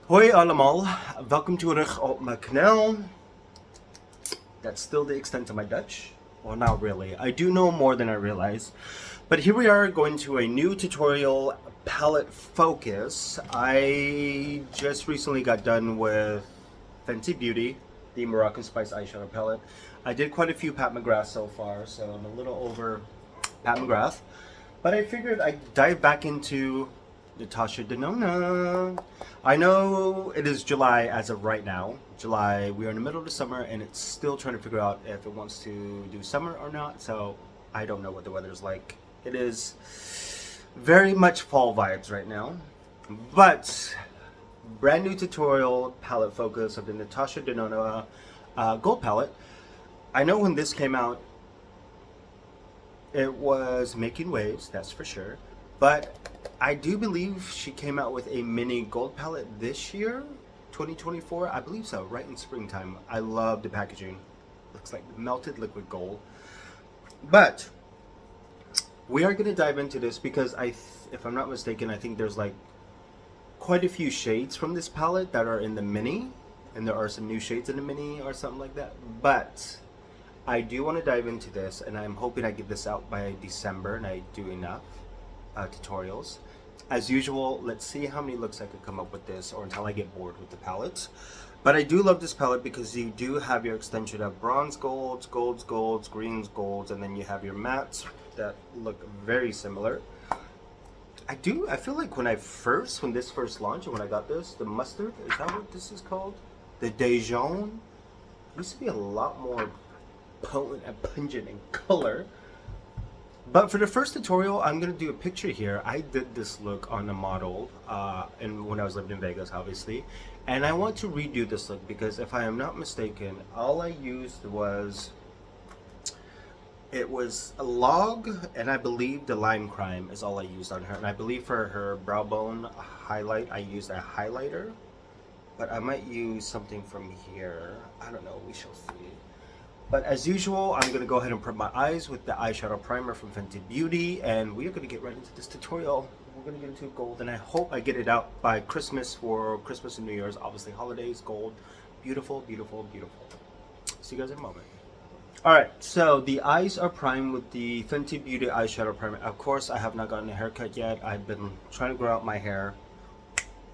Hoi allemaal, welcome terug op mijn kanaal. That's still the extent of my Dutch. Well, not really. I do know more than I realize. But here we are going to a new tutorial palette focus. I just recently got done with Fenty Beauty, the Moroccan Spice eyeshadow palette. I did quite a few Pat McGrath so far, so I'm a little over Pat McGrath. But I figured I'd dive back into Natasha Denona. I know it is July as of right now. July, we are in the middle of the summer and it's still trying to figure out if it wants to do summer or not. So I don't know what the weather is like. It is very much fall vibes right now. But brand new tutorial palette focus of the Natasha Denona gold palette. I know when this came out, it was making waves, that's for sure. But I do believe she came out with a mini gold palette this year, 2024. I believe so, right in springtime. I love the packaging. Looks like melted liquid gold. But we are going to dive into this because if I'm not mistaken, I think there's like quite a few shades from this palette that are in the mini, and there are some new shades in the mini or something like that. But I do want to dive into this, and I'm hoping I get this out by December and I do enough tutorials. As usual, let's see how many looks I could come up with this, or until I get bored with the palettes. But I do love this palette because you do have your extension of bronze golds, golds, greens, golds, and then you have your mattes that look very similar. I feel like when this first launched, and when I got this, the mustard, is that what this is called? The Dijon used to be a lot more potent and pungent in color. But for the first tutorial, I'm going to do a picture here. I did this look on a model and when I was living in Vegas, obviously. And I want to redo this look because if I am not mistaken, all I used was, it was a log, and I believe the lime crime is all I used on her. And I believe for her brow bone highlight, I used a highlighter. But I might use something from here. I don't know, we shall see. But as usual, I'm going to go ahead and prep my eyes with the eyeshadow primer from Fenty Beauty, and we are going to get right into this tutorial. We're going to get into gold, and I hope I get it out by Christmas, for Christmas and New Year's, obviously holidays, gold. Beautiful, beautiful, beautiful. See you guys in a moment. Alright, so the eyes are primed with the Fenty Beauty eyeshadow primer. Of course, I have not gotten a haircut yet. I've been trying to grow out my hair.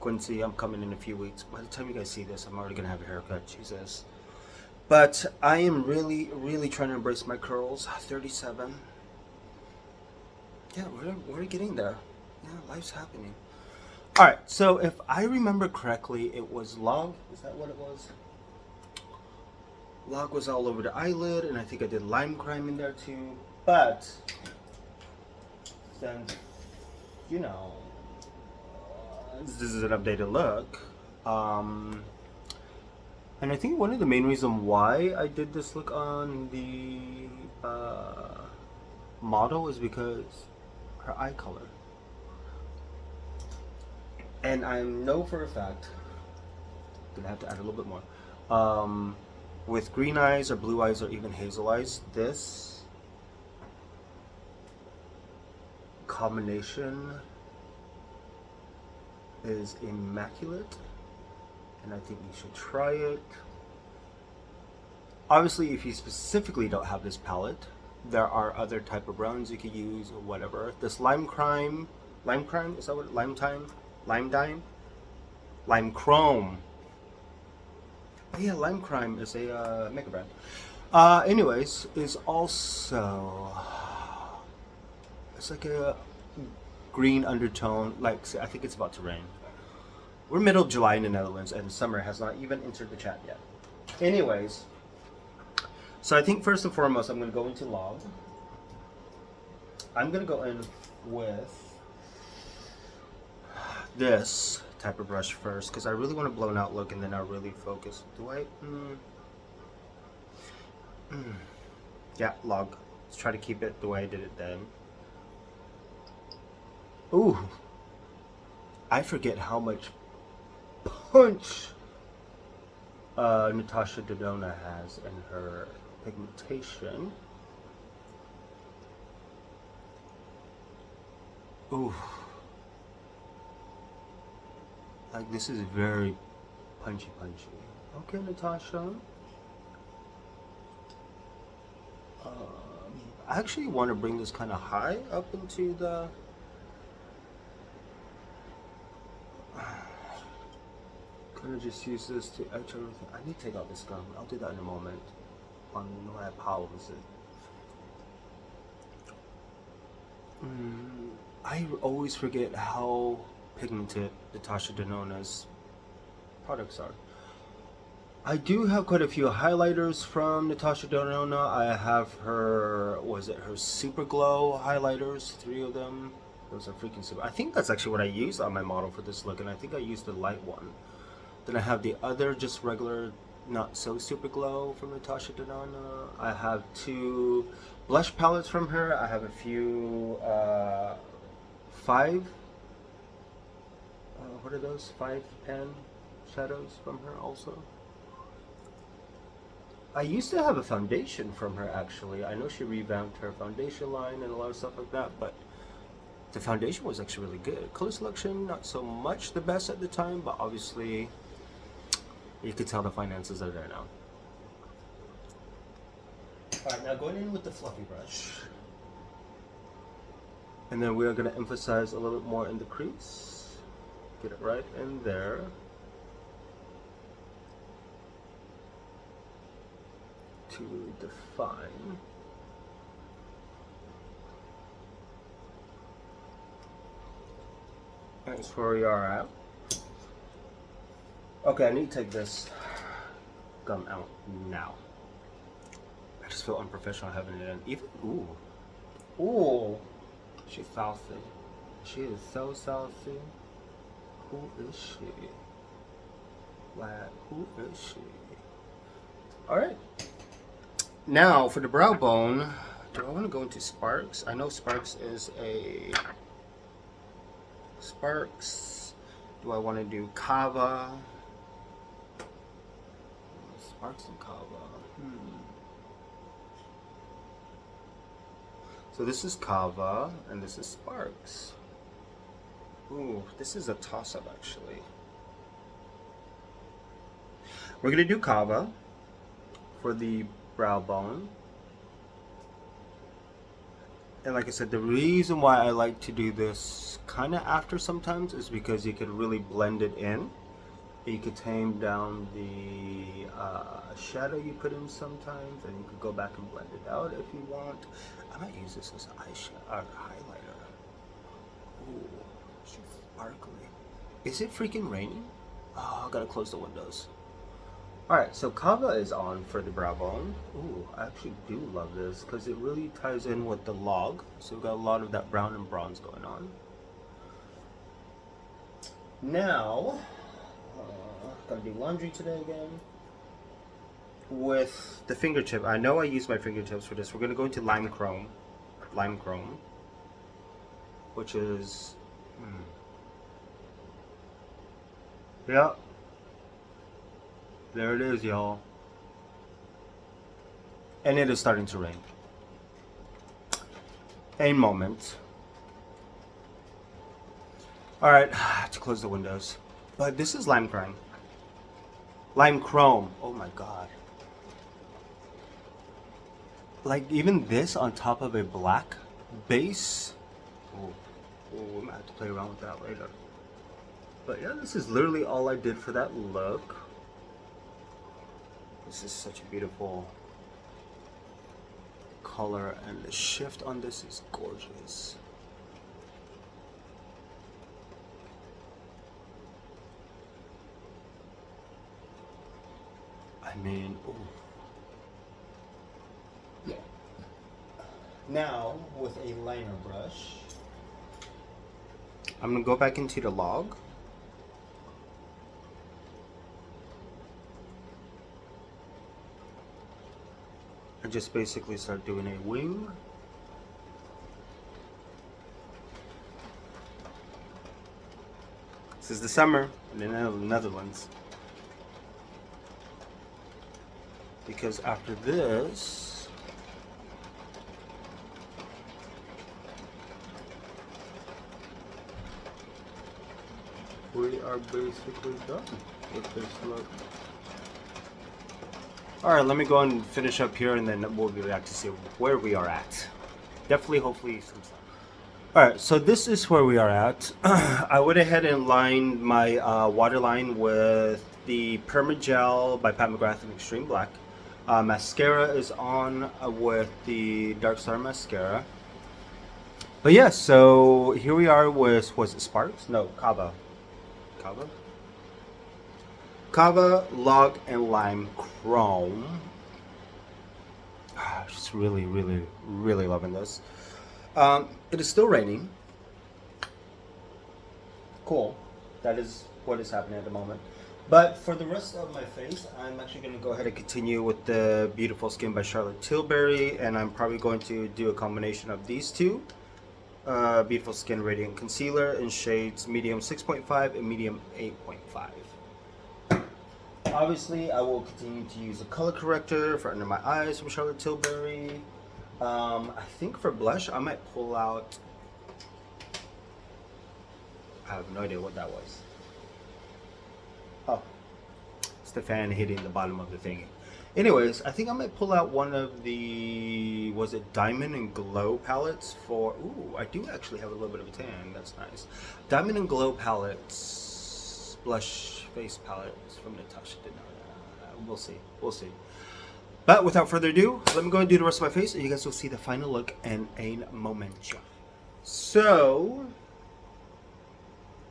Quincy, I'm coming in a few weeks. By the time you guys see this, I'm already going to have a haircut. Jesus. But I am really trying to embrace my curls. 37. Yeah, we're getting there. Yeah, life's happening. Alright, so if I remember correctly, it was log. Is that what it was? Log was all over the eyelid, and I think I did lime crime in there too. But since, you know, this is an updated look, and I think one of the main reasons why I did this look on the model is because her eye color. And I know for a fact, gonna have to add a little bit more. With green eyes or blue eyes or even hazel eyes, this combination is immaculate. And I think you should try it. Obviously, if you specifically don't have this palette, there are other type of browns you could use or whatever. This lime crime, is that what, lime dime, lime chrome. Oh yeah, lime crime is a makeup brand. Anyways, is also, it's like a green undertone. Like, I think it's about to rain. We're middle of July in the Netherlands, and summer has not even entered the chat yet. Anyways, so I think first and foremost, I'm going to go into log. I'm going to go in with this type of brush first, because I really want a blown out look, and then I'll really focus. Do I? Yeah, log. Let's try to keep it the way I did it then. Ooh. I forget how much punch Natasha Denona has in her pigmentation. Ooh. Like, this is very punchy. Okay, Natasha. I actually want to bring this kind of high up into the... Kind of just use this to etch everything. I need to take out this gum. I'll do that in a moment. On when I pause it. I always forget how pigmented Natasha Denona's products are. I do have quite a few highlighters from Natasha Denona. I have her, her Super Glow highlighters, 3 of them. Those are freaking super. I think that's actually what I used on my model for this look, and I think I used the light one. Then I have the other just regular, not so Super Glow from Natasha Denona. I have 2 blush palettes from her. I have a few 5, what are those? 5 pan shadows from her also. I used to have a foundation from her actually. I know she revamped her foundation line and a lot of stuff like that, but the foundation was actually really good. Color selection, not so much the best at the time, but obviously you could tell the finances are there now. Alright, now going in with the fluffy brush. And then we are going to emphasize a little bit more in the crease. Get it right in there. To really define. That's where we are at. Okay, I need to take this gum out now. I just feel unprofessional having it in. Even, ooh, she's saucy. She is so saucy. Who is she? Like, who is she? Alright. Now, for the brow bone, do I want to go into Sparks? I know Sparks is a... Sparks. Do I want to do Kava? Sparks and Kava. So this is Kava, and this is Sparks. Ooh, this is a toss-up actually. We're going to do Kava for the brow bone. And like I said, the reason why I like to do this kind of after sometimes is because you could really blend it in. You could tame down the shadow you put in sometimes, and you could go back and blend it out if you want. I might use this as an eyeshadow highlighter. Ooh, she's sparkly. Is it freaking raining? Oh, I gotta close the windows. Alright, so Kava is on for the brow bone. Ooh, I actually do love this because it really ties in with the log. So we've got a lot of that brown and bronze going on. Now, gonna do laundry today again. With the fingertip, I know I use my fingertips for this. We're gonna go into lime chrome, which is, yeah. There it is, y'all. And it is starting to rain. A moment. Alright, to close the windows. But this is lime chrome. Lime chrome. Oh my god. Like, even this on top of a black base. Oh, we might have to play around with that later. But yeah, this is literally all I did for that look. This is such a beautiful color, and the shift on this is gorgeous. I mean, ooh. Yeah. Now, with a liner brush, I'm gonna go back into the log. I just basically start doing a wing. This is the summer in the Netherlands. Because after this, we are basically done with this look. Alright, let me go and finish up here and then we'll be back to see where we are at. Definitely, hopefully, some stuff. Alright, so this is where we are at. I went ahead and lined my waterline with the Permagel by Pat McGrath in Extreme Black. Mascara is on with the Dark Star Mascara. But yeah, so here we are with, was it Sparks? No, Kava. Kava? Kava, Log, and Lime Chrome. Just really, really, really loving this. It is still raining. Cool. That is what is happening at the moment. But for the rest of my face, I'm actually going to go ahead and continue with the Beautiful Skin by Charlotte Tilbury. And I'm probably going to do a combination of these two. Beautiful Skin Radiant Concealer in shades medium 6.5 and medium 8.5. Obviously, I will continue to use a color corrector for under my eyes from Charlotte Tilbury. I think for blush, I might pull out... I have no idea what that was. Oh, it's the fan hitting the bottom of the thing. Anyways, I think I might pull out one of the... Was it Diamond and Glow palettes for... Ooh, I do actually have a little bit of a tan. That's nice. Diamond and Glow palettes. Blush face palettes from Natasha. We'll see. We'll see. But without further ado, let me go and do the rest of my face, and you guys will see the final look in a moment. So,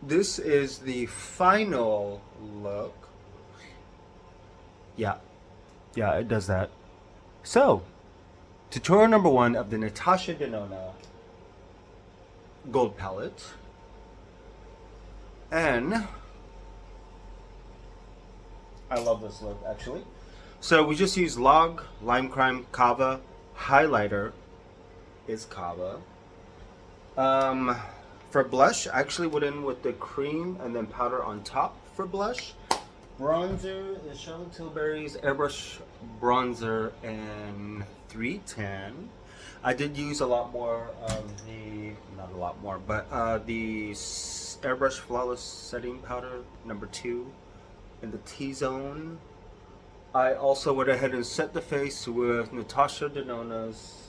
this is the final look. Yeah, it does that. So, tutorial number 1 of the Natasha Denona Gold Palette. And I love this look, actually. So we just use Log, Lime Crime, Kava. Highlighter is Kava. For blush, I actually went in with the cream and then powder on top for blush. Bronzer is Charlotte Tilbury's Airbrush Bronzer in 310. I did use a lot more of the, not a lot more, but the Airbrush Flawless Setting Powder number 2 in the T-Zone. I also went ahead and set the face with Natasha Denona's...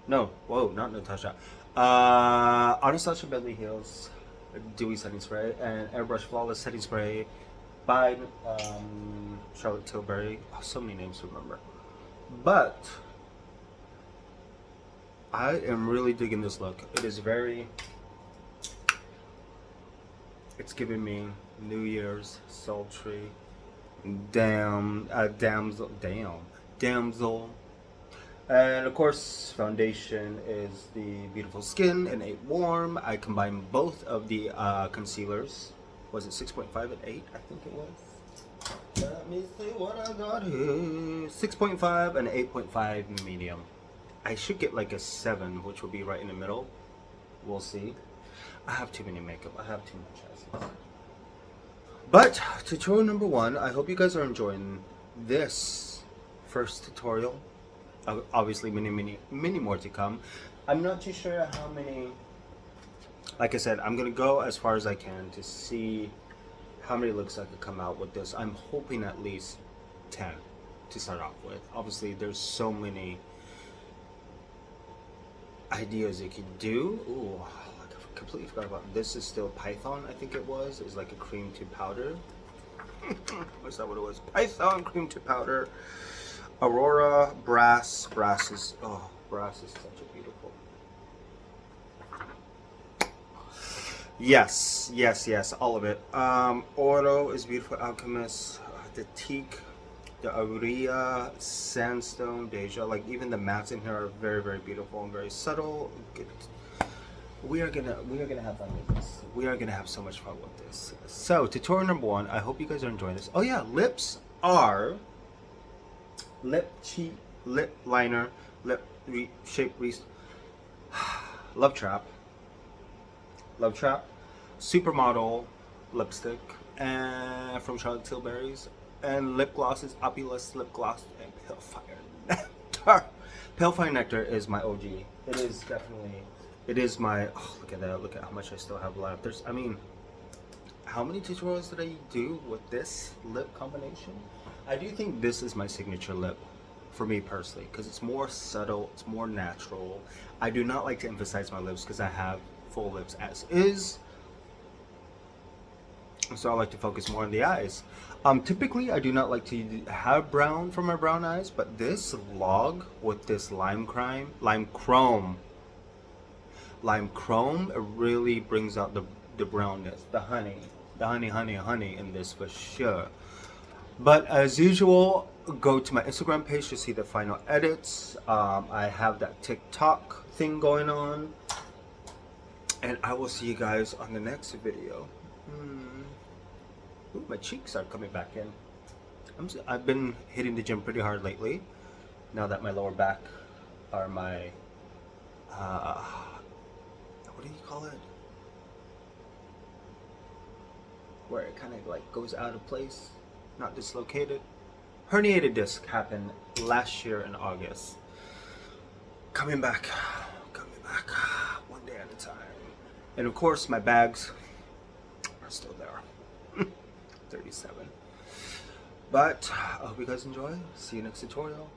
No, whoa, not Natasha. Anastasia Beverly Hills Dewy Setting Spray and Airbrush Flawless Setting Spray by Charlotte Tilbury. Oh, so many names to remember. But I am really digging this look. It is very... It's giving me New Year's sultry, damsel, and of course foundation is the Beautiful Skin and 8 Warm. I combined both of the concealers. Was it 6.5 and 8? I think it was. Let me see what I got here. 6.5 and 8.5 medium. I should get like a 7, which will be right in the middle. We'll see. I have too many makeup. I have too much assets. But tutorial number 1, I hope you guys are enjoying this first tutorial. Obviously many more to come. I'm not too sure how many. Like I said, I'm gonna go as far as I can to see how many looks I could come out with this. I'm hoping at least 10 to start off with. Obviously there's so many ideas you could do. Ooh, I completely forgot about this. Is still Python, I think it was. It's like a cream to powder. What's that what it was? Python cream to powder. Aurora Brass. Brass is such a beautiful. Yes, all of it. Oro is Beautiful Alchemist. The Teak, the Aurea, Sandstone, Deja. Like even the mattes in here are very, very beautiful and very subtle. We are gonna have fun with this. We are gonna have so much fun with this. So tutorial number 1. I hope you guys are enjoying this. Oh yeah, lips are lip cheek, lip liner, lip shape Love Trap, Supermodel lipstick, and from Charlotte Tilbury's, and lip gloss is Opulous Lip Gloss and Pale Fire Nectar. Pale Fire Nectar is my OG. It is definitely. It is my. Oh, look at that! Look at how much I still have left. I how many tutorials did I do with this lip combination? I do think this is my signature lip for me personally, because it's more subtle, it's more natural. I do not like to emphasize my lips because I have full lips as is, so I like to focus more on the eyes. Typically I do not like to have brown for my brown eyes, but this log with this lime chrome, it really brings out the brownness, the honey in this for sure. But as usual, go to my Instagram page to see the final edits. I have that TikTok thing going on, and I will see you guys on the next video. Ooh, my cheeks are coming back in. I've been hitting the gym pretty hard lately, now that my lower back, or my what do you call it, where it kind of like goes out of place, not dislocated. Herniated disc happened last year in August. Coming back, one day at a time. And of course my bags are still there. 37. But I hope you guys enjoy. See you next tutorial.